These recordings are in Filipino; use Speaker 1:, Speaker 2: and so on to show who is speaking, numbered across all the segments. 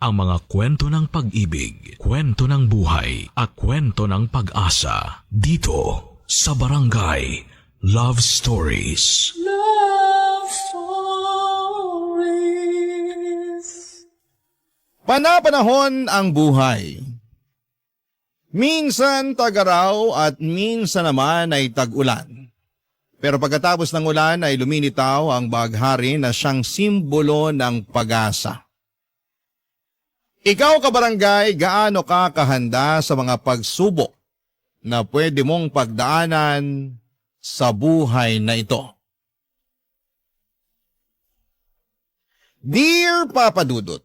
Speaker 1: ang mga kwento ng pag-ibig, kwento ng buhay, at kwento ng pag-asa dito sa Barangay Love Stories.
Speaker 2: Love Stories.
Speaker 3: Panapanahon ang buhay. Minsan tag-araw at minsan naman ay tag-ulan. Pero pagkatapos ng ulan ay lumilitaw ang baghari na siyang simbolo ng pag-asa. Ikaw, kabarangay, gaano ka kahanda sa mga pagsubok na pwede mong pagdaanan sa buhay na ito? Dear Papa Dudut,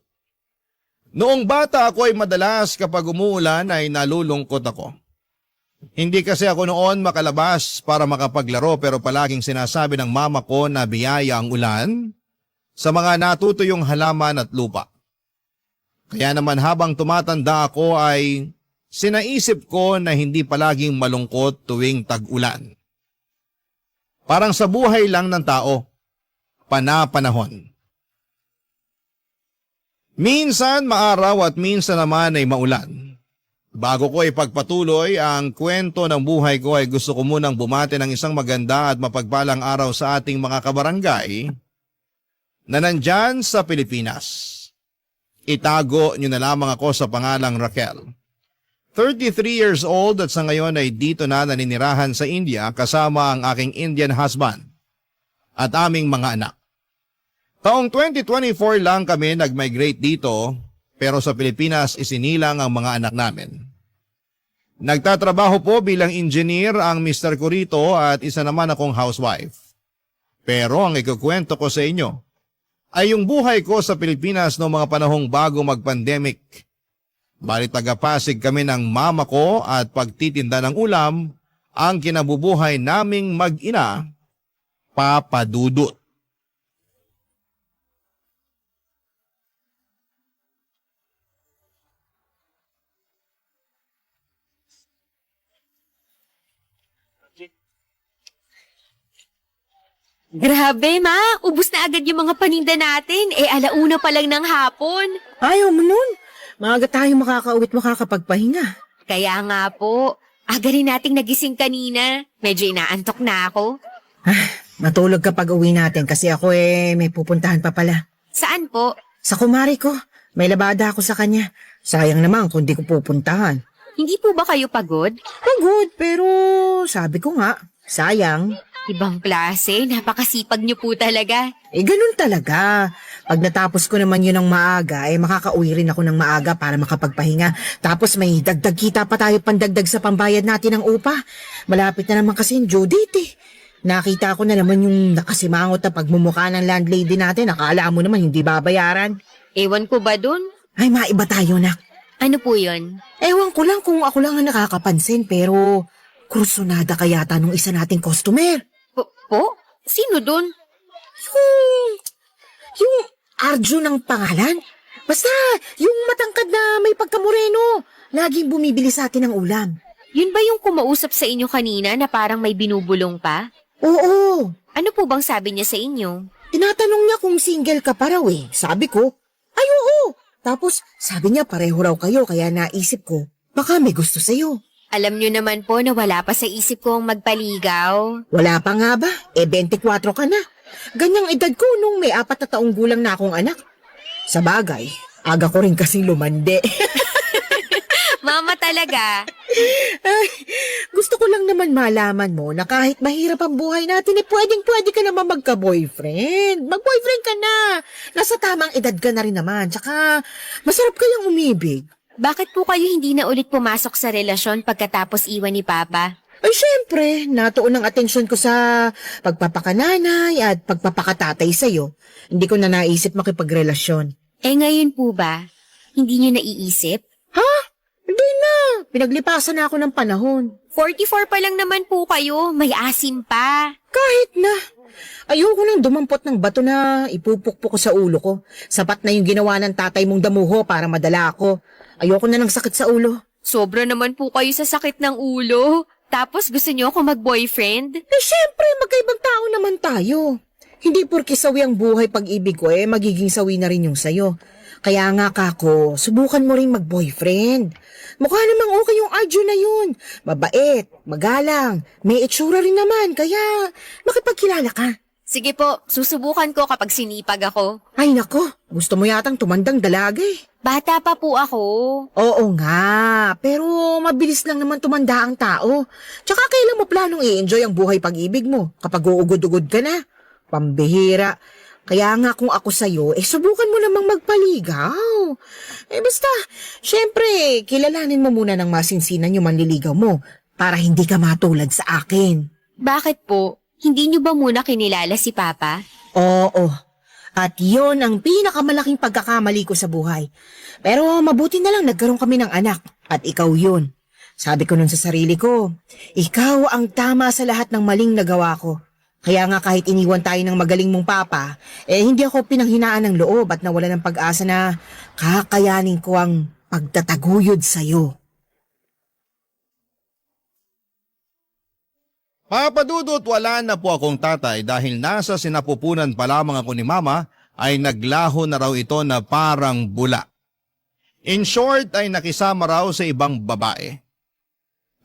Speaker 3: noong bata ako ay madalas kapag umuulan ay nalulungkot ako. Hindi kasi ako noon makalabas para makapaglaro pero palaging sinasabi ng mama ko na biyaya ang ulan sa mga natutuyong halaman at lupa. Kaya naman habang tumatanda ako ay sinaisip ko na hindi palaging malungkot tuwing tag-ulan. Parang sa buhay lang ng tao, panapanahon. Minsan maaraw at minsan naman ay maulan. Bago ko ipagpatuloy ang kwento ng buhay ko ay gusto ko munang bumati ng isang maganda at mapagpalang araw sa ating mga kabarangay na nandyan sa Pilipinas. Itago niyo na lamang ako sa pangalang Raquel. 33 years old at sa ngayon ay dito na naninirahan sa India kasama ang aking Indian husband at aming mga anak. Taong 2024 lang kami nag-migrate dito pero sa Pilipinas isinilang ang mga anak namin. Nagtatrabaho po bilang engineer ang Mr. ko rito at isa naman akong housewife. Pero ang ikukwento ko sa inyo ay yung buhay ko sa Pilipinas noong mga panahong bago mag-pandemic. Bali taga-Pasig kami ng mama ko at pagtitinda ng ulam ang kinabubuhay naming mag-ina, Papa Dudut.
Speaker 4: Grabe, ma. Ubus na agad yung mga paninda natin. Alauna pa lang ng hapon.
Speaker 5: Ayaw mo nun. Maaga tayo makakauwi't makakapagpahinga.
Speaker 4: Kaya nga po. Aga rin nating nagising kanina. Medyo inaantok na ako.
Speaker 5: Matulog ka pag uwi natin kasi ako may pupuntahan pa pala.
Speaker 4: Saan po?
Speaker 5: Sa kumari ko. May labada ako sa kanya. Sayang naman kung di ko pupuntahan.
Speaker 4: Hindi po ba kayo pagod?
Speaker 5: Pagod, pero sabi ko nga, sayang.
Speaker 4: Ibang klase. Napakasipag niyo po talaga.
Speaker 5: Ganun talaga. Pag natapos ko naman yun ng maaga, makakauwi rin ako ng maaga para makapagpahinga. Tapos may dagdag kita pa tayo pandagdag sa pambayad natin ng upa. Malapit na naman kasi yung due date. Nakita ko na naman yung nakasimangot na pagmumukha ng landlady natin. Akala mo naman hindi babayaran.
Speaker 4: Ewan ko ba dun?
Speaker 5: Ay, maiba tayo, nak.
Speaker 4: Ano po yun?
Speaker 5: Ewan ko lang kung ako lang ang nakakapansin, pero kursunada ka yata nung isa nating customer.
Speaker 4: Po? Sino dun?
Speaker 5: Yung Arjun ang pangalan? Basta, yung matangkad na may pagkamoreno. Laging bumibili sa atin ng ulam.
Speaker 4: Yun ba yung kumausap sa inyo kanina na parang may binubulong pa?
Speaker 5: Oo.
Speaker 4: Ano po bang sabi niya sa inyo?
Speaker 5: Tinatanong niya kung single ka pa raw eh. Sabi ko, ay oo. Tapos, sabi niya pareho raw kayo kaya naisip ko, baka may gusto sa'yo.
Speaker 4: Alam niyo naman po na wala pa sa isip kong magpaligaw.
Speaker 5: Wala pa nga ba? 24 ka na. Ganyang edad ko nung may 4 na taong gulang na akong anak. Sa bagay, aga ko rin kasing lumande.
Speaker 4: Mama talaga.
Speaker 5: Ay, gusto ko lang naman malaman mo na kahit mahirap ang buhay natin, pwedeng-pwede ka naman magka-boyfriend. Mag-boyfriend ka na. Nasa tamang edad ka na rin naman. Tsaka, masarap kayang umibig.
Speaker 4: Bakit po kayo hindi na ulit pumasok sa relasyon pagkatapos iwan ni Papa?
Speaker 5: Ay, syempre, natuon ang atensyon ko sa pagpapakananay at pagpapakatatay sa'yo. Hindi ko na naisip makipagrelasyon.
Speaker 4: Ngayon po ba? Hindi niyo naiisip?
Speaker 5: Ha? Hindi na. Pinaglipasan na ako ng panahon.
Speaker 4: 44 pa lang naman po kayo. May asim pa.
Speaker 5: Kahit na. Ayoko nang dumampot ng bato na ipupukpok ko sa ulo ko. Sapat na yung ginawa ng tatay mong damuho para madala ako. Ayoko na ng sakit sa ulo.
Speaker 4: Sobra naman po kayo sa sakit ng ulo. Tapos gusto niyo ako mag-boyfriend?
Speaker 5: Syempre, magkaibang tao naman tayo. Hindi porke sawi ang buhay pag-ibig ko magiging sawi na rin yung sayo. Kaya nga kako, subukan mo rin mag-boyfriend. Mukha namang okay yung Arjun na yun. Mabait, magalang, may itsura rin naman, kaya makipagkilala ka.
Speaker 4: Sige po, susubukan ko kapag sinipag ako.
Speaker 5: Ay nako, gusto mo yatang tumandang dalaga eh.
Speaker 4: Bata pa po ako.
Speaker 5: Oo nga, pero mabilis lang naman tumanda ang tao. Tsaka kailan mo planong i-enjoy ang buhay pag-ibig mo kapag uugod-ugod ka na? Pambihira. Kaya nga kung ako sa'yo, subukan mo namang magpaligaw. Basta, syempre, kilalanin mo muna ng masinsinan yung manliligaw mo para hindi ka matulad sa akin.
Speaker 4: Bakit po? Hindi niyo ba muna kinilala si Papa?
Speaker 5: Oo. At yon ang pinakamalaking pagkakamali ko sa buhay. Pero mabuti na lang nagkaroon kami ng anak. At ikaw yun. Sabi ko nun sa sarili ko, ikaw ang tama sa lahat ng maling nagawa ko. Kaya nga kahit iniwan tayo ng magaling mong papa, hindi ako pinanghinaan ng loob at nawala ng pag-asa na kakayanin ko ang pagtataguyod sa'yo.
Speaker 3: Papadudot, wala na po akong tatay dahil nasa sinapupunan pa lamang ako ni Mama ay naglaho na raw ito na parang bula. In short ay nakisama raw sa ibang babae.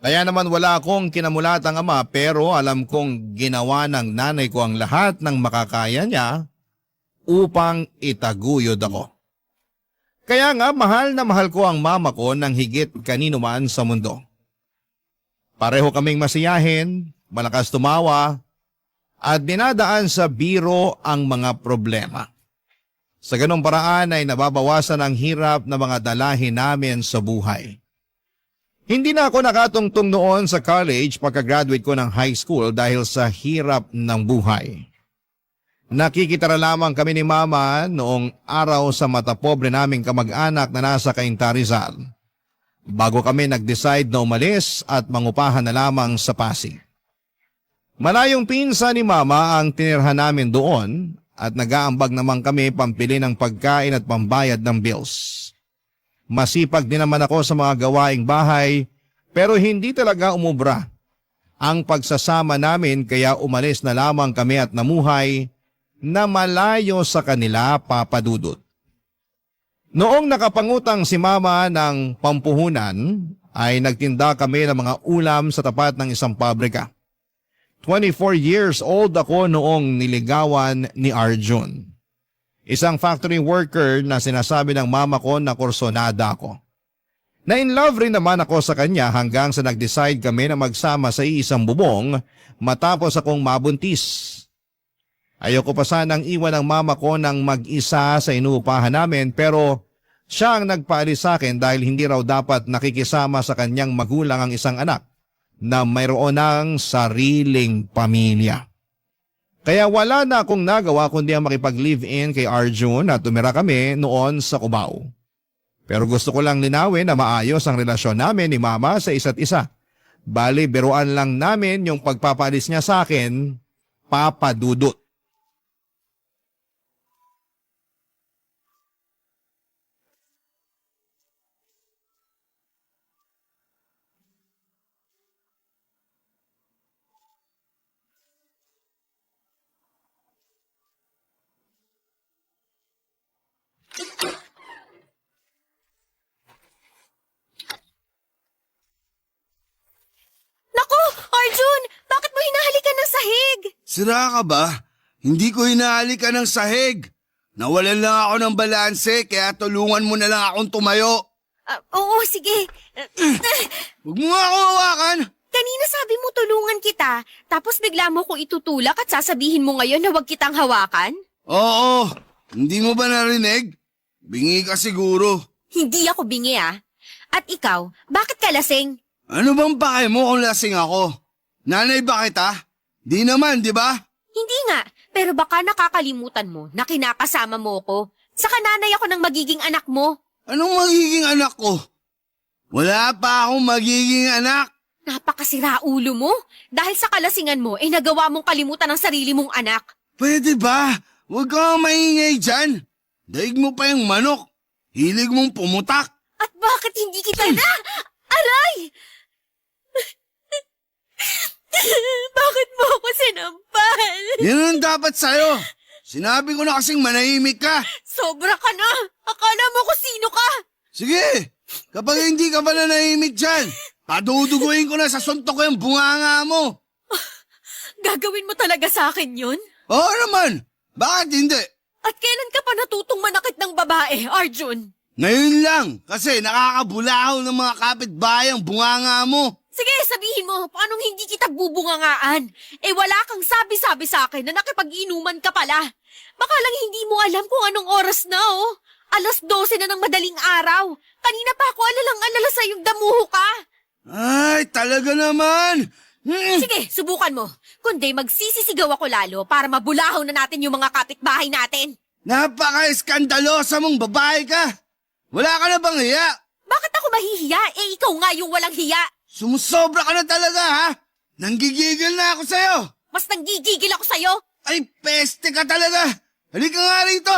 Speaker 3: Kaya naman wala akong kinamulatang ama pero alam kong ginawa ng nanay ko ang lahat ng makakaya niya upang itaguyod ako. Kaya nga mahal na mahal ko ang mama ko ng higit kanino man sa mundo. Pareho kaming masiyahin, malakas tumawa, at dinadaan sa biro ang mga problema. Sa ganong paraan ay nababawasan ang hirap na mga dalahin namin sa buhay. Hindi na ako nakatungtong noon sa college pagka-graduate ko ng high school dahil sa hirap ng buhay. Nakikitara lamang kami ni Mama noong araw sa matapobre naming kamag-anak na nasa Cainta, Rizal. Bago kami nag-decide na umalis at mangupahan na lamang sa Pasig. Malayong pinsan ni Mama ang tinirhan namin doon at nag-aambag naman kami pampili ng pagkain at pambayad ng bills. Masipag din naman ako sa mga gawaing bahay pero hindi talaga umubra ang pagsasama namin kaya umalis na lamang kami at namuhay na malayo sa kanila, Papadudot. Noong nakapangutang si Mama ng pampuhunan ay nagtinda kami ng mga ulam sa tapat ng isang pabrika. 24 years old ako noong niligawan ni Arjun. Isang factory worker na sinasabi ng mama ko na kursonada ako. Na-in-love rin naman ako sa kanya hanggang sa nag-decide kami na magsama sa iisang bubong matapos akong mabuntis. Ayoko pa sanang iwan ang mama ko ng mag-isa sa inuupahan namin pero siya ang nagpaalis sa akin dahil hindi raw dapat nakikisama sa kanyang magulang ang isang anak na mayroon ng sariling pamilya. Kaya wala na akong nagawa kundi ang makipag-live-in kay Arjun at tumira kami noon sa Cubao. Pero gusto ko lang linawin na maayos ang relasyon namin ni Mama sa isa't isa. Bali, biruan lang namin yung pagpapalis niya sa akin, Papadudot.
Speaker 4: Naku, Arjun! Bakit mo hinahalikan ng sahig?
Speaker 6: Sira ka ba? Hindi ko hinahalikan ng sahig. Nawalan lang ako ng balanse kaya tulungan mo na lang akong tumayo.
Speaker 4: Oo, sige.
Speaker 6: Huwag mo nga ako hawakan.
Speaker 4: Kanina sabi mo tulungan kita, tapos bigla mo ko itutulak at sasabihin mo ngayon na huwag kitang hawakan?
Speaker 6: Oo, hindi mo ba narinig? Bingi ka siguro.
Speaker 4: Hindi ako bingi ah. At ikaw, bakit ka lasing?
Speaker 6: Ano bang pake mo kung lasing ako? Nanay ba kita? Di naman, di ba?
Speaker 4: Hindi nga, pero baka nakakalimutan mo na kinakasama mo ko. Saka nanay ako ng magiging anak mo.
Speaker 6: Anong magiging anak ko? Wala pa akong magiging anak.
Speaker 4: Napakasira ulo mo. Dahil sa kalasingan mo, nagawa mong kalimutan ang sarili mong anak.
Speaker 6: Pwede ba? Huwag kang maingay dyan. Daig mo pa yung manok. Hilig mong pumutak.
Speaker 4: At bakit hindi kita na? Aray! Bakit mo ako sinampal?
Speaker 6: Yan ang dapat sa'yo. Sinabi ko na kasing manahimik ka.
Speaker 4: Sobra ka na! Akala mo kung sino ka!
Speaker 6: Sige, kapag hindi ka pa nanahimik dyan, paduduguin ko na sa suntok ko yung bunganga mo.
Speaker 4: Gagawin mo talaga sa akin yun?
Speaker 6: Oo naman, bakit hindi?
Speaker 4: At kailan ka pa natutong manakit ng babae, Arjun?
Speaker 6: Ngayon lang, kasi nakakabulahaw ng mga kapitbahay ang bunganga mo.
Speaker 4: Sige, sabihin mo, paanong hindi kita bubungangaan? Eh wala kang sabi-sabi sa akin na nakipag-inuman ka pala. Baka lang hindi mo alam kung anong oras na, oh. 12:00 na ng madaling araw. Kanina pa ako alalang-alala sa yung damuho ka.
Speaker 6: Ay, talaga naman.
Speaker 4: Sige, subukan mo. Kundi magsisisigaw ako lalo para mabulahaw na natin yung mga kapitbahay natin.
Speaker 6: Napaka-eskandalosa mong babae ka. Wala ka na bang hiya?
Speaker 4: Bakit ako mahihiya? Eh ikaw nga yung walang hiya.
Speaker 6: Sumusobra ka na talaga, ha? Nanggigigil na ako sa'yo.
Speaker 4: Mas nanggigigil ako sa'yo.
Speaker 6: Ay, peste ka talaga. Halika nga rito.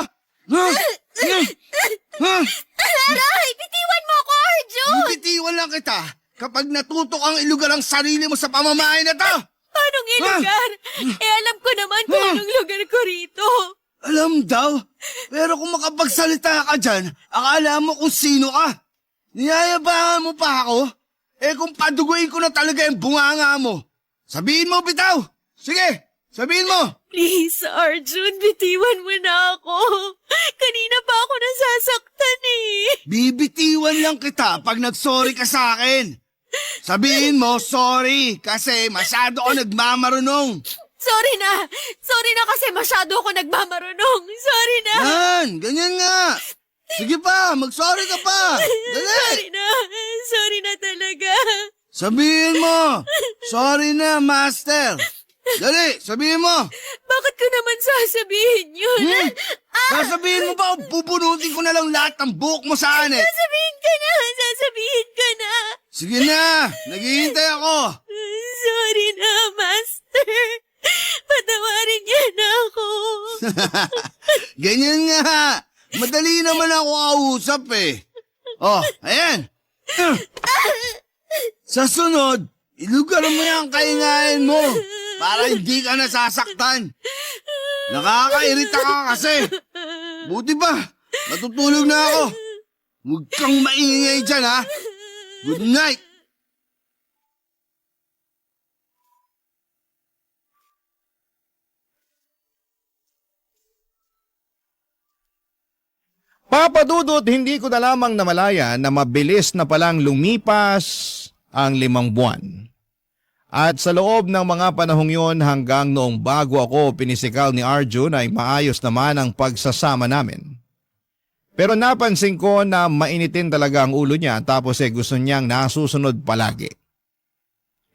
Speaker 4: Aray, bitiwan mo ako, Arjun!
Speaker 6: Bibitiwan lang kita kapag natutok ang ilugar ang sarili mo sa pamamahay na to.
Speaker 4: Anong ilugar? Eh alam ko naman kung anong lugar ko rito.
Speaker 6: Alam daw, pero kung makapagsalita ka dyan, akala mo kung sino ka. Niyayabangan mo pa ako? Eh kung paduguin ko na talaga yung bunganga mo, sabihin mo bitaw. Sige, sabihin mo.
Speaker 4: Please, Arjun, bitiwan mo na ako. Kanina pa ako nasasaktan eh.
Speaker 6: Bibitiwan lang kita pag nag-sorry ka sa akin. Sabihin mo, sorry, kasi masyado ako nagmamarunong.
Speaker 4: Sorry na kasi masyado ako nagmamarunong. Sorry na.
Speaker 6: Yan, ganyan nga. Sige pa, mag-sorry ka pa. Dali.
Speaker 4: Sorry na talaga.
Speaker 6: Sabihin mo, sorry na, master. Dali, sabihin mo.
Speaker 4: Bakit ko naman sasabihin yun?
Speaker 6: Sasabihin mo ba o bubunutin ko na lang lahat ng buhok mo sa anit?
Speaker 4: Sasabihin ka na.
Speaker 6: Sige na, naghihintay ako.
Speaker 4: Sorry na, Master. Patawarin niya na ako.
Speaker 6: Ganyan nga. Madali naman ako kausap eh. Oh, ayan. Sa sunod, ilugar mo yung kaingain mo para hindi ka nasasaktan. Nakakairita ka kasi. Buti ba, matutulog na ako. Huwag kang maingay dyan, ha? Good night.
Speaker 3: Papadudot, hindi ko na lamang namalayan na mabilis na palang lumipas ang 5 buwan. At sa loob ng mga panahong yon hanggang noong bago ako pinisikal ni Arjun ay maayos naman ang pagsasama namin. Pero napansin ko na mainitin talaga ang ulo niya tapos gusto niyang nasusunod palagi.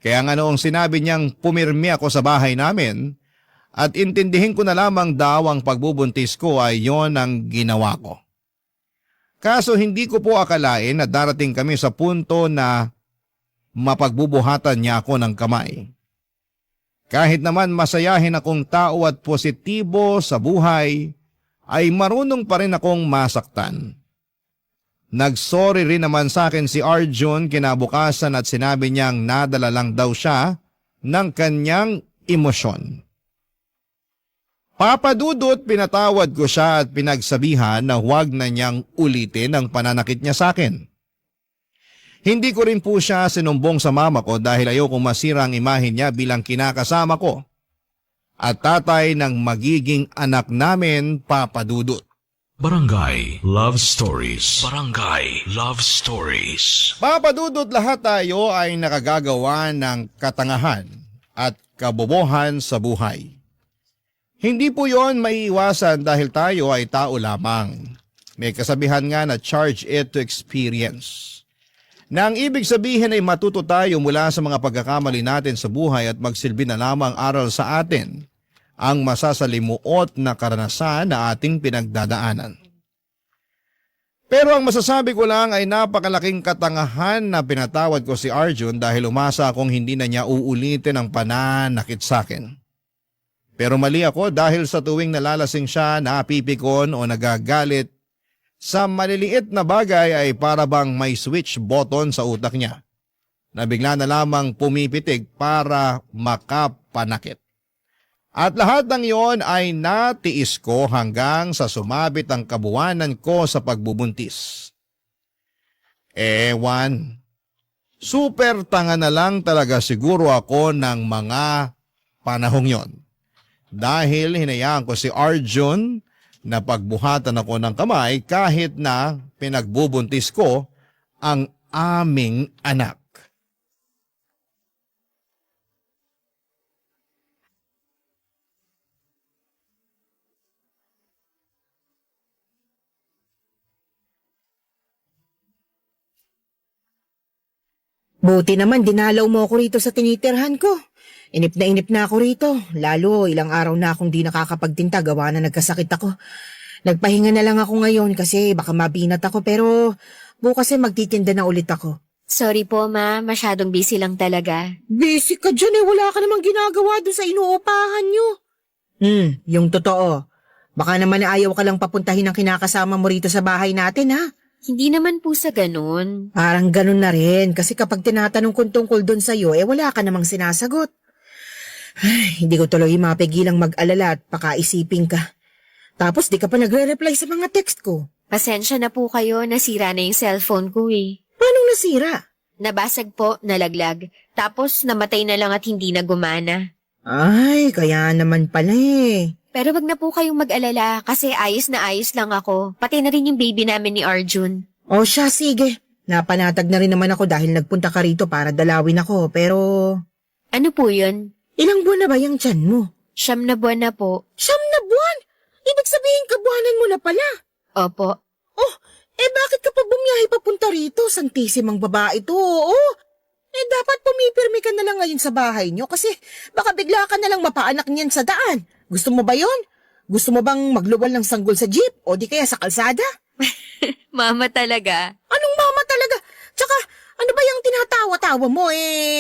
Speaker 3: Kaya nga noong sinabi niyang pumirmi ako sa bahay namin at intindihin ko na lamang daw ang pagbubuntis ko ay yon ang ginawa ko. Kaso hindi ko po akalain na darating kami sa punto na mapagbubuhatan niya ako ng kamay. Kahit naman masayahin akong tao at positibo sa buhay, ay marunong pa rin akong masaktan. Nagsorry rin naman sa akin si Arjun kinabukasan at sinabi niyang nadala lang daw siya ng kanyang emosyon. Papadudot, pinatawad ko siya at pinagsabihan na huwag na niyang ulitin ang pananakit niya sa akin. Hindi ko rin po siya sinumbong sa mama ko dahil ayokong masira ang imahe niya bilang kinakasama ko at tatay ng magiging anak namin, Papadudot.
Speaker 1: Barangay Love Stories. Barangay Love Stories.
Speaker 3: Papadudot, lahat tayo ay nakagagawa ng katangahan at kabobohan sa buhay. Hindi po yon maiiwasan dahil tayo ay tao lamang. May kasabihan nga na charge it to experience. Na ang ibig sabihin ay matuto tayo mula sa mga pagkakamali natin sa buhay at magsilbi na lamang aral sa atin ang masasalimuot na karanasan na ating pinagdadaanan. Pero ang masasabi ko lang ay napakalaking katangahan na pinatawad ko si Arjun dahil umasa akong hindi na niya uulitin ang pananakit sa akin. Pero mali ako dahil sa tuwing nalalasing siya, napipikon o nagagalit, sa maliliit na bagay ay para bang may switch button sa utak niya na bigla na lamang pumipitig para makapanakit. At lahat ng iyon ay natiis ko hanggang sa sumabit ang kabuwanan ko sa pagbubuntis. Ewan, super tanga na lang talaga siguro ako ng mga panahong yon. Dahil hinayaan ko si Arjun na pagbuhatan ako ng kamay kahit na pinagbubuntis ko ang aming anak.
Speaker 5: Buti naman dinalaw mo ako rito sa tinitirhan ko. Inip na ako rito. Lalo ilang araw na akong di nakakapagtinta gawa na nagkasakit ako. Nagpahinga na lang ako ngayon kasi baka mabinat ako pero bukas ay magtitinda na ulit ako.
Speaker 4: Sorry po, ma. Masyadong busy lang talaga.
Speaker 5: Busy ka dyan wala ka namang ginagawa doon sa inuupahan nyo. Yung totoo. Baka naman ayaw ka lang papuntahin ng kinakasama mo rito sa bahay natin ha.
Speaker 4: Hindi naman po sa ganun.
Speaker 5: Parang ganun na rin kasi kapag tinatanong kong tungkol doon sa'yo wala ka namang sinasagot. Ay, hindi ko tuloy mapigilang mag-alala at pakaisipin ka. Tapos di ka pa nagre-reply sa mga text ko.
Speaker 4: Pasensya na po kayo, nasira na yung cellphone ko eh.
Speaker 5: Paano nasira?
Speaker 4: Nabasag po, nalaglag. Tapos namatay na lang at hindi na gumana.
Speaker 5: Ay, kaya naman pala eh.
Speaker 4: Pero wag na po kayong mag-alala kasi ayos na ayos lang ako. Pati na rin yung baby namin ni Arjun.
Speaker 5: O siya, sige. Napanatag na rin naman ako dahil nagpunta ka rito para dalawin ako. Pero,
Speaker 4: Ano po yun?
Speaker 5: ilang buwan na ba yung tiyan mo?
Speaker 4: 9 na buwan na po.
Speaker 5: 9 na buwan? Ibig sabihin kabuhanan mo na pala.
Speaker 4: Opo.
Speaker 5: Oh, bakit ka pa bumiyahe papunta rito? Santisimang babae to, oo. Dapat pumipirmi ka na lang ngayon sa bahay nyo kasi baka bigla ka na lang mapaanak niyan sa daan. Gusto mo ba yon? Gusto mo bang magluwal ng sanggol sa jeep o di kaya sa kalsada?
Speaker 4: Mama talaga.
Speaker 5: Anong mama talaga? Tsaka, ano ba yung tinatawa-tawa mo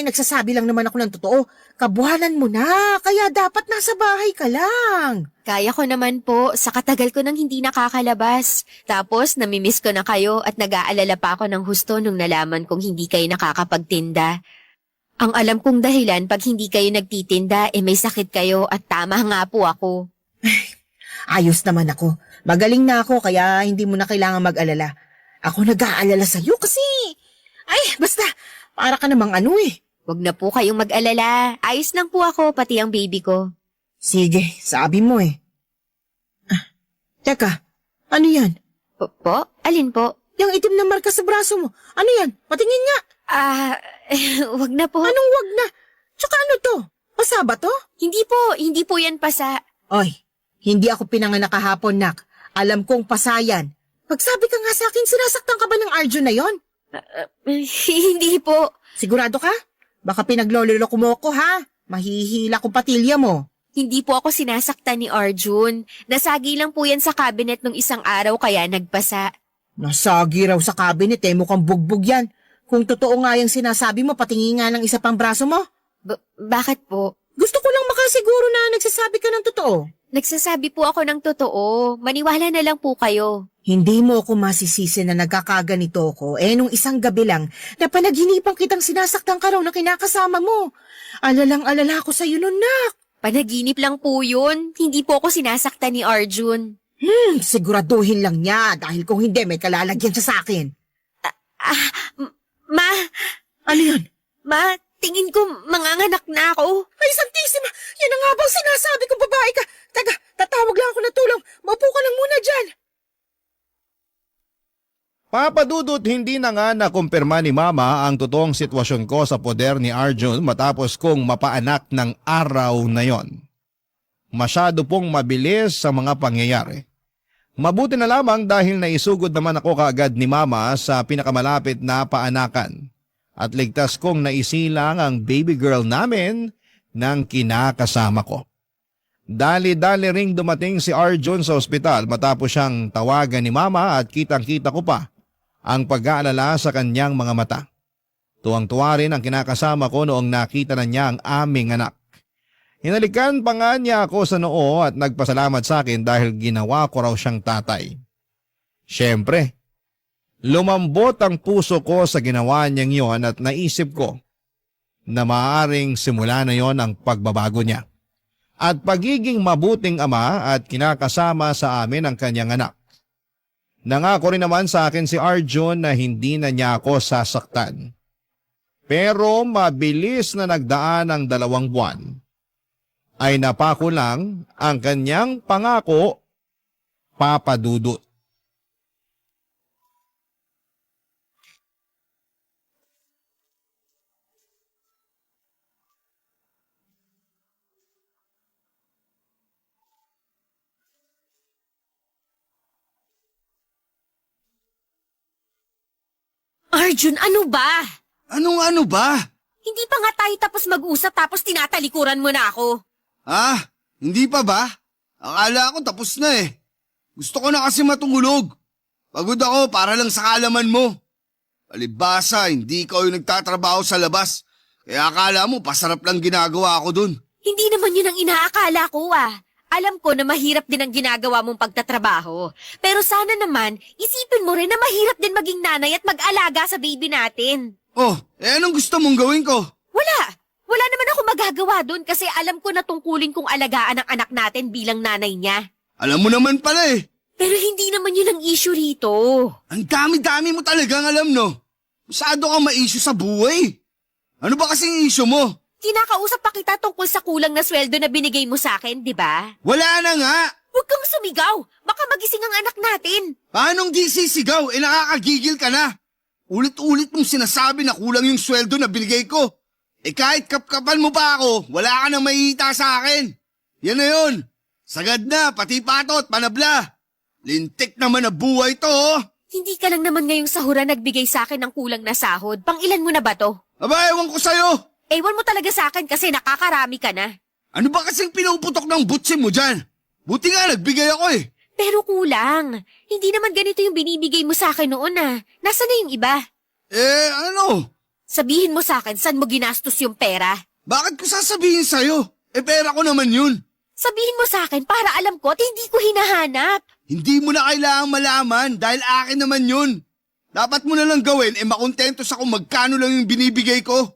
Speaker 5: nagsasabi lang naman ako ng totoo. Kabuhanan mo na, kaya dapat nasa bahay ka lang.
Speaker 4: Kaya ko naman po, sa katagal ko nang hindi nakakalabas. Tapos namimiss ko na kayo at nag-aalala pa ako ng husto nung nalaman kong hindi kayo nakakapagtinda. Ang alam kong dahilan pag hindi kayo nagtitinda may sakit kayo at tama nga po ako.
Speaker 5: Ayos naman ako. Magaling na ako kaya hindi mo na kailangan mag-alala. Ako nag-aalala sa'yo kasi... basta, para ka namang
Speaker 4: Huwag na po kayong mag-alala. Ayos lang po ako, pati ang baby ko.
Speaker 5: Sige, sabi mo Teka, ano yan?
Speaker 4: Po? Alin po?
Speaker 5: Yung itim na marka sa braso mo. Ano yan? Patingin nga.
Speaker 4: Wag na po.
Speaker 5: Anong wag na? Tsaka ano to? Pasa ba to?
Speaker 4: Hindi po yan pasa.
Speaker 5: Oy, hindi ako pinanganak kahapon, nak. Alam kong pasayan. Pagsabi ka nga sa akin, sinasaktan ka ba ng Arjun na yon?
Speaker 4: Hindi po.
Speaker 5: Sigurado ka? Baka pinagloloko mo ko, ha? Mahihila ko patilya mo.
Speaker 4: Hindi po ako sinasaktan ni Arjun. Nasagi lang po yan sa cabinet nung isang araw kaya nagpasa.
Speaker 5: Nasagi raw sa cabinet mukhang bugbog yan. Kung totoo nga yung sinasabi mo, patingin nga ng isa pang braso mo.
Speaker 4: Bakit po?
Speaker 5: Gusto ko lang makasiguro na nagsasabi ka ng totoo.
Speaker 4: Nagsasabi po ako ng totoo. Maniwala na lang po kayo.
Speaker 5: Hindi mo ako masisisi na nagkakaganito ko. Nung isang gabi lang, napanaginipan kitang sinasaktan ka raw na kinakasama mo. Alalang-alala ko sa'yo nun, nak.
Speaker 4: Panaginip lang po yun. Hindi po ako sinasaktan ni Arjun.
Speaker 5: Siguraduhin lang niya dahil kung hindi may kalalagyan siya sa akin.
Speaker 4: Ma!
Speaker 5: Ano yun?
Speaker 4: Ma, tingin ko manganganak na ako.
Speaker 5: Ay, Santisima! Yan ang nga bang sinasabi kong babae ka. Taga, tatawag lang ako ng tulong. Maupo ka lang muna dyan.
Speaker 3: Papadudot hindi na nga nakumpirma ni Mama ang totoong sitwasyon ko sa poder ni Arjun matapos kong mapaanak ng araw na yon. Masyado pong mabilis sa mga pangyayari. Mabuti na lamang dahil naisugod naman ako kaagad ni Mama sa pinakamalapit na paanakan at ligtas kong naisilang ang baby girl namin ng kinakasama ko. Dali-dali ring dumating si Arjun sa ospital matapos siyang tawagan ni Mama at kitang-kita ko pa ang pag-aalala sa kanyang mga mata. Tuwang-tuwa rin ang kinakasama ko noong nakita na niya ang aming anak. Hinalikan pa nga niya ako sa noo at nagpasalamat sa akin dahil ginawa ko raw siyang tatay. Siyempre, lumambot ang puso ko sa ginawa niyang yon at naisip ko na maaaring simula na yon ang pagbabago niya. at pagiging mabuting ama at kinakasama sa amin ang kanyang anak. Nangako rin naman sa akin si Arjun na hindi na niya ako sasaktan. Pero mabilis na nagdaan ang 2 buwan, ay napako lang ang kanyang pangako, Papa Dudut.
Speaker 4: Arjun, ano ba?
Speaker 6: Anong ano ba?
Speaker 4: Hindi pa nga tayo tapos mag-usap tapos tinatalikuran mo na ako.
Speaker 6: Ah, hindi pa ba? Akala ko tapos na eh. Gusto ko na kasi matulog. Pagod ako para lang sa kaalaman mo. Palibhasa, hindi ikaw yung nagtatrabaho sa labas. Kaya akala mo pasarap lang ginagawa ko dun.
Speaker 4: Hindi naman yun ang inaakala ko Alam ko na mahirap din ang ginagawa mong pagtatrabaho. Pero sana naman, isipin mo rin na mahirap din maging nanay at mag-alaga sa baby natin.
Speaker 6: Oh, anong gusto mong gawin ko?
Speaker 4: Wala! Wala naman ako magagawa doon kasi alam ko na tungkulin kong alagaan ang anak natin bilang nanay niya.
Speaker 6: Alam mo naman pala eh.
Speaker 4: Pero hindi naman yun ang issue rito.
Speaker 6: Ang dami-dami mo talagang alam no. Masyado kang ma-issue sa buhay. Ano ba kasing issue mo?
Speaker 4: Kinakausap pa kita tungkol sa kulang na sweldo na binigay mo sa akin, di ba?
Speaker 6: Wala na nga.
Speaker 4: Huwag kang sumigaw. Baka magising ang anak natin.
Speaker 6: Paanong di sisigaw? Nakakagigil ka na. Ulit-ulit mong sinasabi na kulang yung sweldo na binigay ko. Kahit kapkapan mo pa ako, wala ka nang maiita sa akin. Yan na yun. Sagad na, pati patot, panabla. Lintik naman na buhay to.
Speaker 4: Hindi ka lang naman ngayong sahuran nagbigay sa akin ng kulang na sahod. Pang-ilan mo na ba to?
Speaker 6: Aba, ewan ko sa'yo.
Speaker 4: Ewan mo talaga sa akin kasi nakakarami ka na.
Speaker 6: Ano ba kasing pinuputok ng butsin mo dyan? Buti nga, nagbigay ako eh.
Speaker 4: Pero kulang. Hindi naman ganito yung binibigay mo sa akin noon Nasaan na yung iba?
Speaker 6: Ano?
Speaker 4: Sabihin mo sa akin saan mo ginastos yung pera.
Speaker 6: Bakit ko sasabihin sa'yo? Pera ko naman yun.
Speaker 4: Sabihin mo sa akin para alam ko at hindi ko hinahanap.
Speaker 6: Hindi mo na kailangang malaman dahil akin naman yun. Dapat mo na lang gawin makontento sa kung magkano lang yung binibigay ko.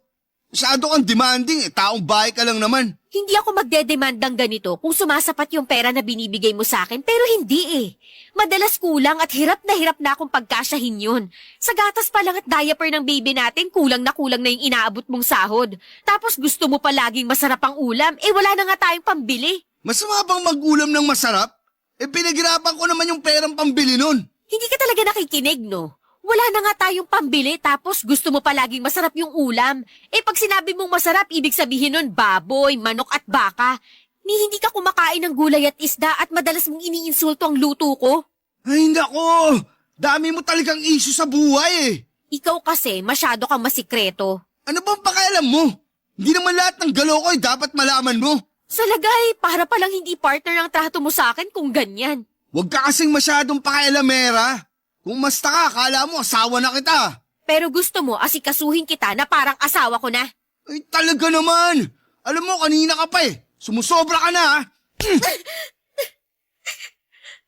Speaker 6: Masyado kang demanding taong bahay ka lang naman.
Speaker 4: Hindi ako magdedemandang ganito kung sumasapat yung pera na binibigay mo sa akin pero hindi Madalas kulang at hirap na akong pagkasyahin yun. Sa gatas pa lang at diaper ng baby natin kulang na yung inaabot mong sahod. Tapos gusto mo pa laging masarap ang ulam wala na nga tayong pambili.
Speaker 6: Masama bang mag-ulam ng masarap? Pinaghirapan ko naman yung perang pambili nun.
Speaker 4: Hindi ka talaga nakikinig, no? Wala na nga tayong pambili tapos gusto mo palaging masarap yung ulam. Pag sinabi mong masarap, ibig sabihin nun baboy, manok at baka. Hindi ka kumakain ng gulay at isda at madalas mong iniinsulto ang luto ko.
Speaker 6: Ay, nako! Dami mo talagang issue sa buhay
Speaker 4: Ikaw kasi masyado kang masikreto.
Speaker 6: Ano bang pakialam mo? Hindi naman lahat ng galaw ko dapat malaman mo.
Speaker 4: Sa lagay, para palang hindi partner ang trato mo sa akin kung ganyan.
Speaker 6: Huwag ka kasing masyadong pakialamera. Kung masta ka, akala mo asawa na kita.
Speaker 4: Pero gusto mo asikasuhin kita na parang asawa ko na.
Speaker 6: Ay, talaga naman. Alam mo, kanina ka pa Sumusobra ka na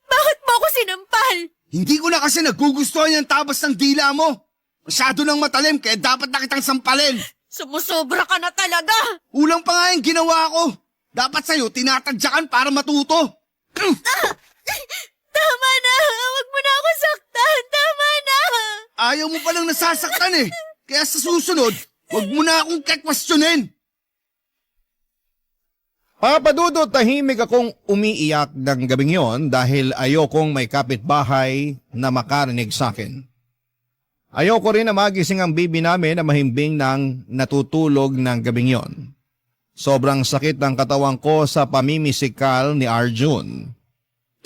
Speaker 4: Bakit mo ako sinampal?
Speaker 6: Hindi ko na kasi nagugustuhan yung tabas ng dila mo. Masyado nang matalim kaya dapat na kitang sampalin.
Speaker 4: Sumusobra ka na talaga.
Speaker 6: Kulang pa nga yung ginawa ko. Dapat sa'yo tinatadyakan para matuto.
Speaker 4: Tama na! Huwag mo na ako saktan! Tama na!
Speaker 6: Ayaw mo palang nasasaktan Kaya sa susunod, huwag mo na akong kakwestiyonin.
Speaker 3: Papa Dudut, tahimik akong umiiyak ng gabing yon dahil ayokong may kapitbahay na makarinig sa akin. Ayoko rin na magising ang baby namin na mahimbing ng natutulog ng gabing yon. Sobrang sakit ng katawan ko sa pamimisikal ni Arjun.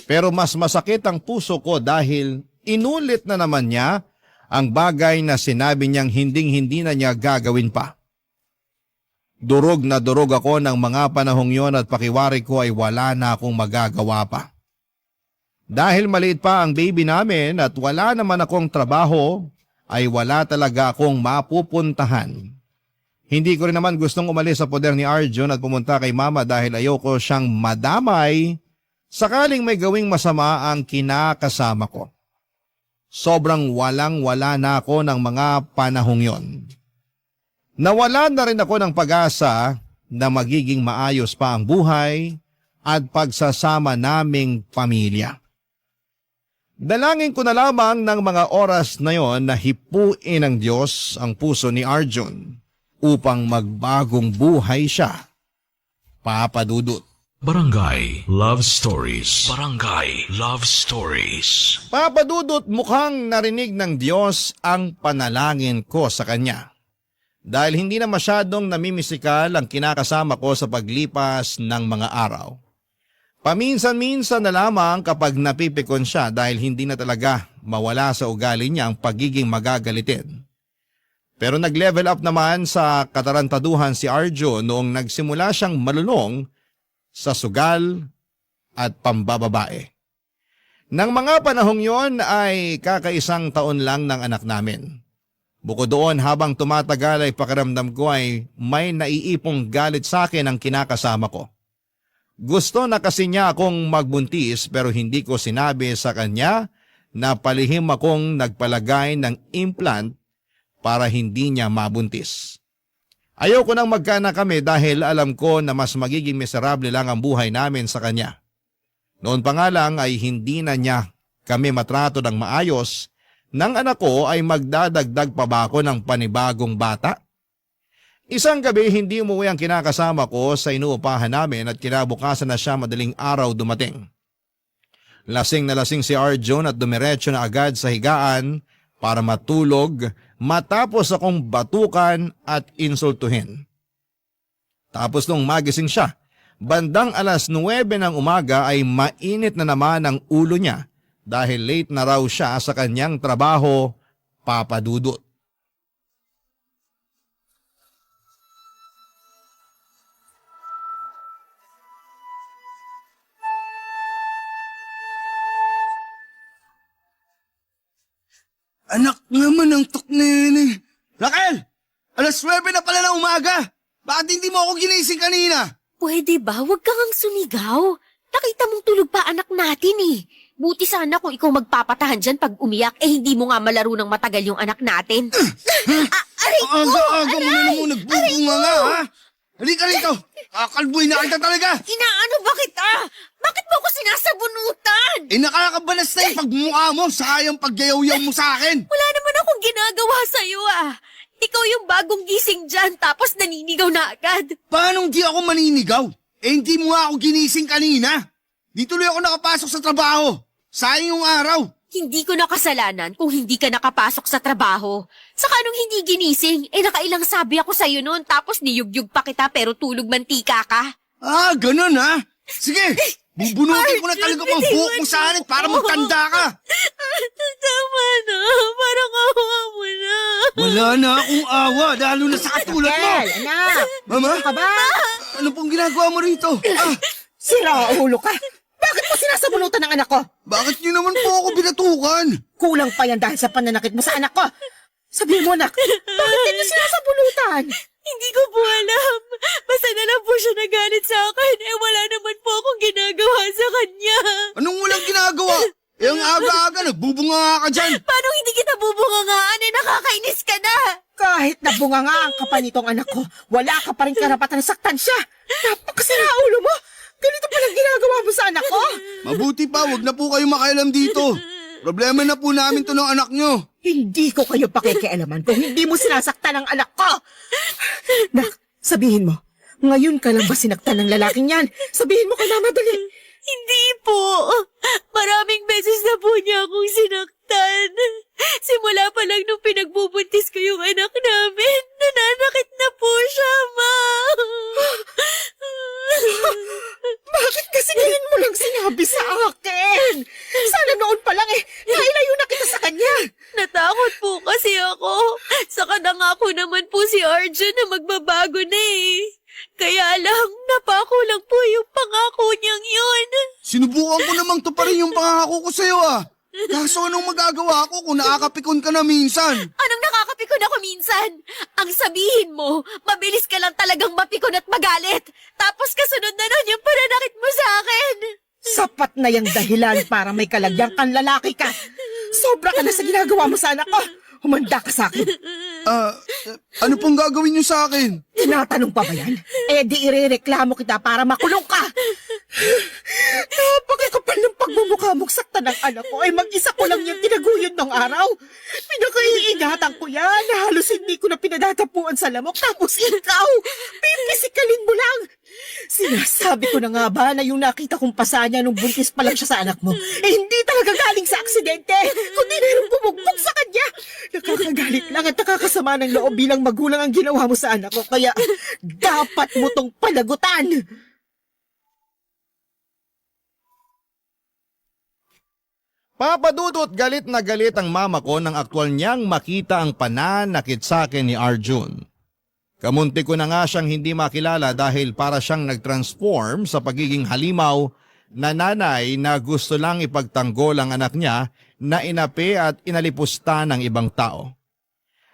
Speaker 3: Pero mas masakit ang puso ko dahil inulit na naman niya ang bagay na sinabi niyang hinding-hindi na niya gagawin pa. Durog na durog ako ng mga panahong yon at pakiwari ko ay wala na akong magagawa pa. Dahil maliit pa ang baby namin at wala naman akong trabaho, ay wala talaga akong mapupuntahan. Hindi ko rin naman gustong umalis sa poder ni Arjun at pumunta kay mama dahil ayoko siyang madamay sakaling may gawing masama ang kinakasama ko. Sobrang walang-wala na ako ng mga panahong yon. Nawala na rin ako ng pag-asa na magiging maayos pa ang buhay at pagsasama naming pamilya. Dalangin ko na lamang ng mga oras na yon na hipuin ng Diyos ang puso ni Arjun upang magbagong buhay siya. Papa Dudut.
Speaker 1: Barangay Love Stories. Barangay Love Stories.
Speaker 3: Papa Dudut, mukhang narinig ng Diyos ang panalangin ko sa Kanya. Dahil hindi na masyadong namimisikal ang kinakasama ko sa paglipas ng mga araw. Paminsan-minsan na lamang kapag napipikon siya dahil hindi na talaga mawala sa ugali niya ang pagiging magagalitin. Pero nag-level up naman sa katarantaduhan si Arjo noong nagsimula siyang malulong sa sugal at pambababae. Nang mga panahong yon ay kakaisang taon lang ng anak namin. Bukod doon, habang tumatagal ay pakiramdam ko ay may naiipong galit sa akin ang kinakasama ko. Gusto na kasi niya akong magbuntis pero hindi ko sinabi sa kanya na palihim akong nagpalagay ng implant para hindi niya mabuntis. Ayoko nang magkaanak kami dahil alam ko na mas magiging miserable lang ang buhay namin sa kanya. Noon pa nga lang ay hindi na niya kami matrato ng maayos nang anak ko ay magdadagdag pa ba ako ng panibagong bata? Isang gabi hindi umuwi ang kinakasama ko sa inuupahan namin at kinabukasan na siya madaling araw dumating. Lasing na lasing si Arjun at dumiretso na agad sa higaan para matulog matapos akong batukan at insultuhin. Tapos nung magising siya, bandang alas 9 ng umaga ay mainit na naman ang ulo niya dahil late na raw siya sa kanyang trabaho, Papa Dudut.
Speaker 6: Anak naman ng tuknini. Raquel! Alas 9 na pala ng umaga. Bakit hindi mo ako ginising kanina?
Speaker 4: Pwede ba? Huwag kang sumigaw. Nakita mong tulog pa anak natin eh. Buti sana kung ikaw magpapatahan dyan pag umiyak, eh hindi mo nga malaro ng matagal yung anak natin. Aray ko!
Speaker 6: Aga-aga mo na naman nagbubunga nga, ha? Halika rito! Kakalboy na kita talaga!
Speaker 4: Inaano ba kita? Bakit mo ako sinasabunutan?
Speaker 6: Eh nakakabalas na yung pagmukha mo sa yung pagyayaw mo sa akin!
Speaker 4: Wala naman akong ginagawa sa'yo ah. Ikaw yung bagong gising dyan tapos naninigaw na agad.
Speaker 6: Paano di ako maninigaw? Eh hindi mo nga ako ginising kanina. Di tuloy ako nakapasok sa trabaho. Sayang yung araw.
Speaker 4: Hindi ko nakasalanan kung hindi ka nakapasok sa trabaho. Saka nung hindi ginising, eh nakailang sabi ako sa'yo noon tapos niyugyug pa kita pero tulog mantika ka.
Speaker 6: Ah, ganun ha? Sige, bubunutin ko na talaga pang buhok mo sa akin para magtanda ka.
Speaker 4: Tama na, parang awa mo na.
Speaker 6: Wala na akong awa, lalo na sa katulad mo.
Speaker 5: Raquel, anak!
Speaker 6: Mama?
Speaker 5: Ano ka ba?
Speaker 6: Ano pong ginagawa mo rito?
Speaker 5: Sira ulo ka! Bakit mo sinasabunutan ng anak ko?
Speaker 6: Bakit niyo naman po ako binatukan?
Speaker 5: Kulang pa yan dahil sa pananakit mo sa anak ko. Sabihin mo, anak, bakit niyo sinasabunutan?
Speaker 4: Hindi ko po alam. Basta na lang po siya nagalit sa akin. Eh wala naman po akong ginagawa sa kanya.
Speaker 6: Anong walang ginagawa? Eh ang aga-aga, nagbubunga ka dyan.
Speaker 4: Paano hindi kita bubungangaan? Eh nakakainis ka na.
Speaker 5: Kahit nabungangaan ka pa nitong anak ko, wala ka pa rin karapatan na saktan siya. Napakasira ulo mo. Ganito palang ginagawa mo sa anak ko.
Speaker 6: Mabuti pa, wag na po kayo makialam dito. Problema na po namin to ng anak nyo.
Speaker 5: Hindi ko kayo pakikialaman kung hindi mo sinasaktan ang anak ko. Nak, sabihin mo, ngayon ka lang ba sinaktan ng lalaking yan? Sabihin mo kay mama dali.
Speaker 4: Hindi po. Maraming beses na po niya akong sinaktan. Simula pa lang nung pinagbubuntis ko yung anak namin, nananakit na po siya, Ma.
Speaker 5: Bakit kasi ngayon mo lang sinabi sa akin? Sana noon pa lang nailayo na kita sa kanya.
Speaker 4: Natakot po kasi ako. Saka nangako naman po si Arjun na magbabago na eh. Kaya lang, napako lang po yung pangako niyang yun.
Speaker 6: Sinubukan ko namang tuparin yung pangako ko sa'yo Kaso anong magagawa ko kung nakakapikon ka na minsan?
Speaker 4: Anong nakakapikon ako minsan? Ang sabihin mo, mabilis ka lang talagang mapikon at magalit. Tapos kasunod na nun yung pananakit mo sa akin.
Speaker 5: Sapat na yung dahilan para may kalagyang kang lalaki ka. Sobra ka na sa ginagawa mo sa anak ko. Humanda ka sa akin.
Speaker 6: Ano pong gagawin niyo sa akin?
Speaker 5: Tinatanong pa ba yan? Eh di irereklamo kita para makulong ka. Napakakapal ng pagmumukha mong saktan ng anak ko ay mag-isa ko lang yung tinaguyod ng araw. Pinakaiingatan ko yan na halos hindi ko na pinadatapuan sa lamok. Tapos ikaw, pipisikalin mo lang. Sinasabi ko na nga ba na yung nakita kong pasa niya nung buntis pa lang siya sa anak mo, hindi talaga galing sa aksidente, kundi mayroong bumugbog sa kanya. Nakakagalit lang at nakakasama ng loob bilang magulang ang ginawa mo sa anak ko, kaya dapat mo tong panagutan.
Speaker 3: Papadudot galit na galit ang mama ko nang aktwal niyang makita ang pananakit sa akin ni Arjun. Kamunti ko na nga siyang hindi makilala dahil para siyang nag-transform sa pagiging halimaw na nanay na gusto lang ipagtanggol ang anak niya na inapi at inalipusta ng ibang tao.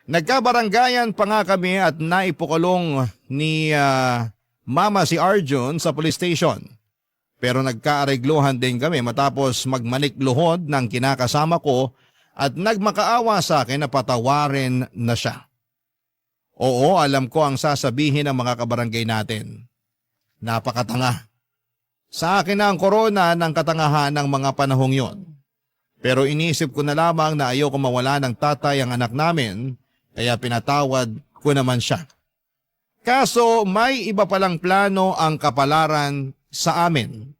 Speaker 3: Nagkabaranggayan pa nga kami at naipukulong ni mama si Arjun sa police station. Pero nagkaaregluhan din kami matapos magmanikluhod ng kinakasama ko at nagmakaawa sa akin na patawarin na siya. Oo, alam ko ang sasabihin ng mga kabarangay natin. Napakatanga. Sa akin na ang korona ng katangahan ng mga panahong yon. Pero inisip ko na lamang na ayoko mawala ng tatay ang anak namin, kaya pinatawad ko naman siya. Kaso may iba palang plano ang kapalaran sa amin.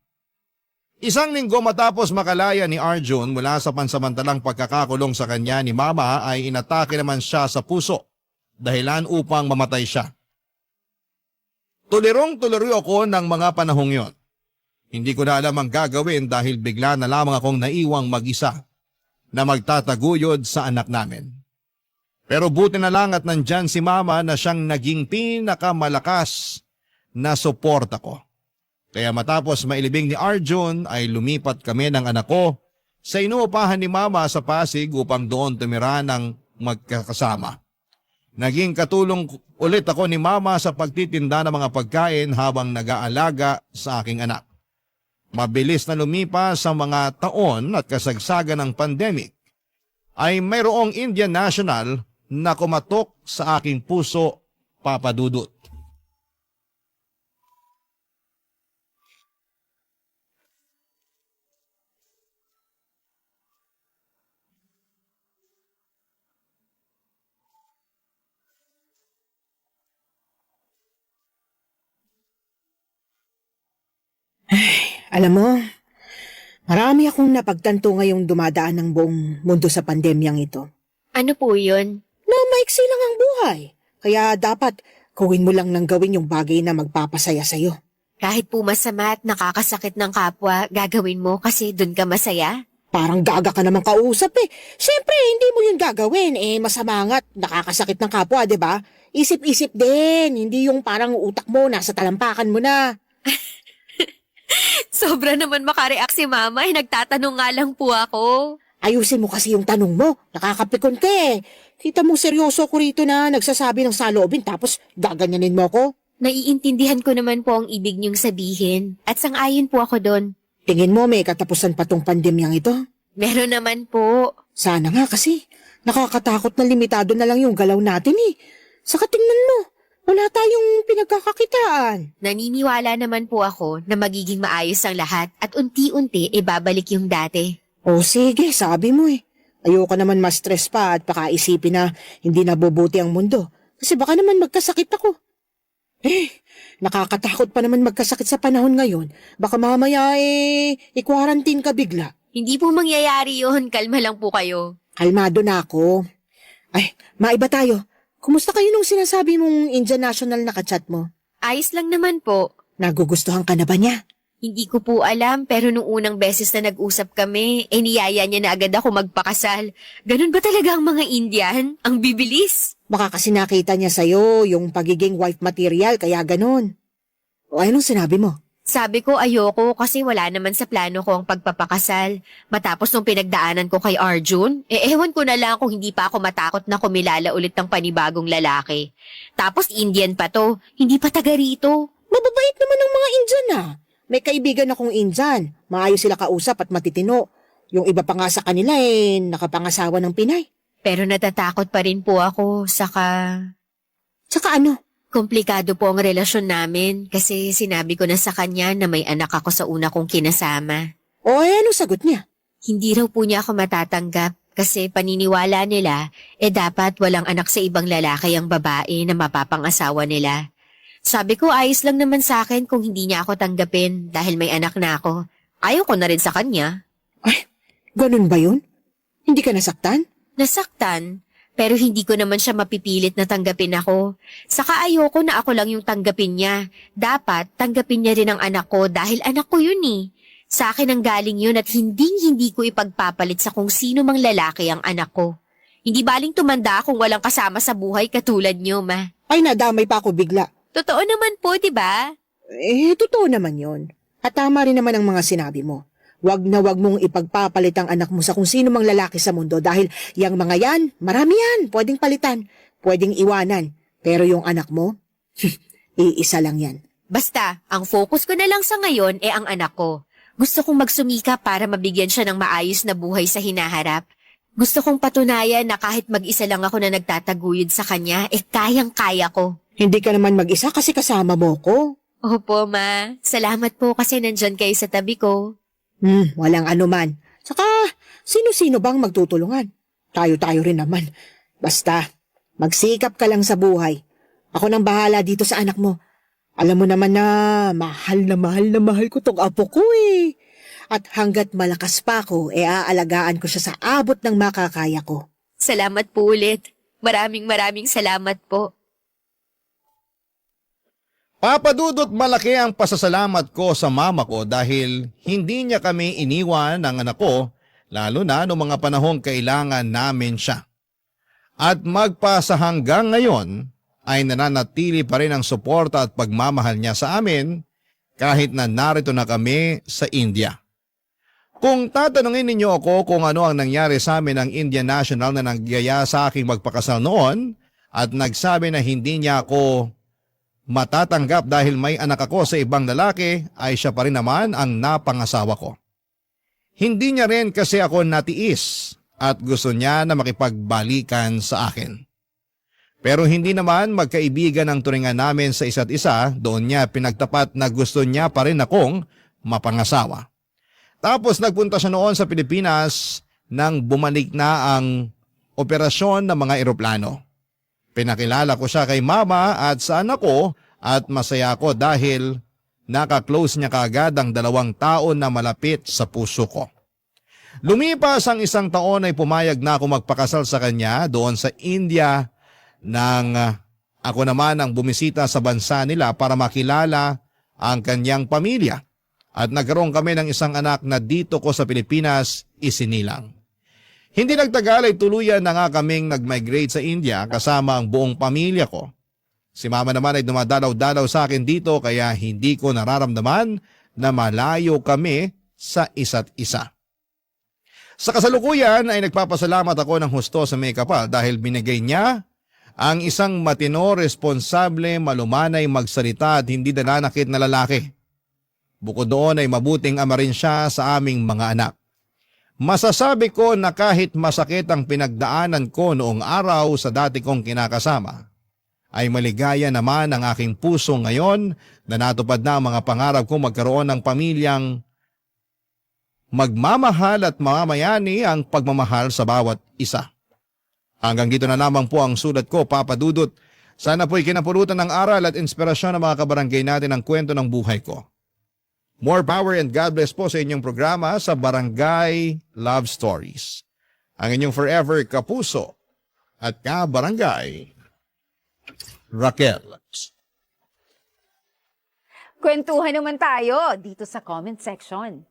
Speaker 3: Isang linggo matapos makalaya ni Arjun mula sa pansamantalang pagkakakulong sa kanya ni Mama ay inatake naman siya sa puso, dahilan upang mamatay siya. Tulirong-tuliro ako ng mga panahong yon. Hindi ko na alam ang gagawin dahil bigla na lamang akong naiwang mag-isa na magtataguyod sa anak namin. Pero buti na lang at nandyan si Mama na siyang naging pinakamalakas na suporta ko. Kaya matapos mailibing ni Arjun ay lumipat kami ng anak ko sa inuupahan ni Mama sa Pasig upang doon tumira ng magkakasama. Naging katulong ulit ako ni Mama sa pagtitinda ng mga pagkain habang nag-aalaga sa aking anak. Mabilis na lumipas sa mga taon at kasagsagan ng pandemic ay mayroong Indian National na kumatok sa aking puso, Papa Dudut.
Speaker 5: Alam mo, marami akong napagtanto ngayong dumadaan ng buong mundo sa pandemyang ito.
Speaker 4: Ano po yun?
Speaker 5: Na maiksi lang ang buhay. Kaya dapat gawin mo lang ng gawin yung bagay na magpapasaya sa'yo.
Speaker 4: Kahit po masama at nakakasakit ng kapwa, gagawin mo kasi dun ka masaya?
Speaker 5: Parang gaga ka naman kausap eh. Siyempre, hindi mo yun gagawin. Masama nga't nakakasakit ng kapwa, di ba? Isip-isip din. Hindi yung parang utak mo nasa talampakan mo na.
Speaker 4: Sobra naman makareact si Mama, nagtatanong nga lang po ako.
Speaker 5: Ayusin mo kasi yung tanong mo. Nakakapikon ka eh. Kita mong seryoso ko rito na nagsasabi ng saloobin tapos gaganyanin mo ko.
Speaker 4: Naiintindihan ko naman po ang ibig niyong sabihin at sang-ayon po ako doon.
Speaker 5: Tingin mo may katapusan pa tong pandemyang ito?
Speaker 4: Meron naman po.
Speaker 5: Sana nga kasi. Nakakatakot na limitado na lang yung galaw natin eh. Saka tingnan mo, wala tayong pinagkakakitaan.
Speaker 4: Naniniwala naman po ako na magiging maayos ang lahat at unti-unti ibabalik yung dati.
Speaker 5: O sige, sabi mo eh. Ayoko naman ma-stress pa at pakaisipin na hindi nabubuti ang mundo. Kasi baka naman magkasakit ako. Nakakatakot pa naman magkasakit sa panahon ngayon. Baka mamaya i-quarantine ka bigla.
Speaker 4: Hindi po mangyayari yun. Kalma lang po kayo.
Speaker 5: Kalmado na ako. Ay, maiba tayo. Kumusta kayo nung sinasabi mong Indian National na kachat mo?
Speaker 4: Ayos lang naman po.
Speaker 5: Nagugustuhan ka na ba niya?
Speaker 4: Hindi ko po alam pero nung unang beses na nag-usap kami, niyaya niya na agad ako magpakasal. Ganun ba talaga ang mga Indian? Ang bibilis.
Speaker 5: Baka kasi nakita niya sa'yo yung pagiging wife material kaya ganun. O anong sinabi mo?
Speaker 4: Sabi ko ayoko kasi wala naman sa plano ko ang pagpapakasal. Matapos nung pinagdaanan ko kay Arjun, ewan ko na lang kung hindi pa ako matakot na kumilala ulit ng panibagong lalaki. Tapos Indian pa to, hindi pa taga rito.
Speaker 5: Mababait naman ang mga Indian ah. May kaibigan akong Indian. Maayos sila kausap at matitino. Yung iba pa nga sa kanila nakapangasawa ng Pinay.
Speaker 4: Pero natatakot pa rin po ako, saka...
Speaker 5: Tsaka ano?
Speaker 4: Komplikado po ang relasyon namin kasi sinabi ko na sa kanya na may anak ako sa una kong kinasama.
Speaker 5: O ano sagot niya?
Speaker 4: Hindi raw po niya ako matatanggap kasi paniniwala nila dapat walang anak sa ibang lalaki ang babae na mapapangasawa nila. Sabi ko ayos lang naman sa akin kung hindi niya ako tanggapin dahil may anak na ako. Ayaw ko na rin sa kanya.
Speaker 5: Ay, ganun ba yun? Hindi ka nasaktan?
Speaker 4: Nasaktan, pero hindi ko naman siya mapipilit na tanggapin ako. Saka ayoko na ako lang yung tanggapin niya. Dapat tanggapin niya rin ang anak ko dahil anak ko yun eh. Sa akin ang galing yun at hindi ko ipagpapalit sa kung sino mang lalaki ang anak ko. Hindi baling tumanda kung walang kasama sa buhay katulad niyo, ma.
Speaker 5: Ay, nadamay pa ako bigla.
Speaker 4: Totoo naman po, di ba?
Speaker 5: Totoo naman yon. At tama rin naman ang mga sinabi mo. Wag na wag mong ipagpapalit ang anak mo sa kung sino mang lalaki sa mundo dahil yung mga yan, marami yan, pwedeng palitan, pwedeng iwanan. Pero yung anak mo, iisa lang yan.
Speaker 4: Basta, ang focus ko na lang sa ngayon ang anak ko. Gusto kong magsumika para mabigyan siya ng maayos na buhay sa hinaharap. Gusto kong patunayan na kahit mag-isa lang ako na nagtataguyod sa kanya, kayang-kaya ko.
Speaker 5: Hindi ka naman mag-isa kasi kasama mo ko.
Speaker 4: Opo, ma. Salamat po kasi nandyan kayo sa tabi ko.
Speaker 5: Walang anuman. Saka, sino-sino bang magtutulungan? Tayo-tayo rin naman. Basta, magsikap ka lang sa buhay. Ako nang bahala dito sa anak mo. Alam mo naman na mahal ko tong apo ko eh. At hanggat malakas pa ako, aalagaan ko siya sa abot ng makakaya ko.
Speaker 4: Salamat po ulit. Maraming salamat po.
Speaker 3: Papa Dudut, malaki ang pasasalamat ko sa mama ko dahil hindi niya kami iniwan ng anak ko, lalo na noong mga panahong kailangan namin siya. At magpasa hanggang ngayon ay nananatili pa rin ang suporta at pagmamahal niya sa amin kahit na narito na kami sa India. Kung tatanungin ninyo ako kung ano ang nangyari sa amin ng Indian National na nagyaya sa aking magpakasal noon at nagsabi na hindi niya ako matatanggap dahil may anak ako sa ibang lalaki, ay siya pa rin naman ang napangasawa ko. Hindi niya rin kasi ako natiis at gusto niya na makipagbalikan sa akin. Pero hindi naman magkaibigan ang turingan namin sa isa't isa, doon niya pinagtapat na gusto niya pa rin akong mapangasawa. Tapos nagpunta siya noon sa Pilipinas nang bumalik na ang operasyon ng mga eroplano. Pinakilala ko siya kay mama at sa anak ko at masaya ako dahil nakaklose niya kaagad ang 2 taon na malapit sa puso ko. Lumipas ang 1 taon ay pumayag na ako magpakasal sa kanya doon sa India nang ako naman ang bumisita sa bansa nila para makilala ang kanyang pamilya at nagkaroon kami ng 1 anak na dito ko sa Pilipinas isinilang. Hindi nagtagal ay tuluyan na nga kaming nag-migrate sa India kasama ang buong pamilya ko. Si mama naman ay dumadalaw-dalaw sa akin dito kaya hindi ko nararamdaman na malayo kami sa isa't isa. Sa kasalukuyan ay nagpapasalamat ako ng husto sa may kapal dahil binigay niya ang isang matino, responsable, malumanay, magsalita at hindi nananakit na lalaki. Bukod doon ay mabuting ama rin siya sa aming mga anak. Masasabi ko na kahit masakit ang pinagdaanan ko noong araw sa dati kong kinakasama, ay maligaya naman ang aking puso ngayon na natupad na ang mga pangarap ko magkaroon ng pamilyang magmamahal at mamamayani ang pagmamahal sa bawat isa. Hanggang dito na lamang po ang sulat ko, Papa Dudut. Sana po'y kinapulutan ng aral at inspirasyon ng mga kabarangay natin ang kwento ng buhay ko. More power and God bless po sa inyong programa sa Barangay Love Stories. Ang inyong forever kapuso at kabarangay, Raquel.
Speaker 7: Kwentuhan naman tayo dito sa comment section.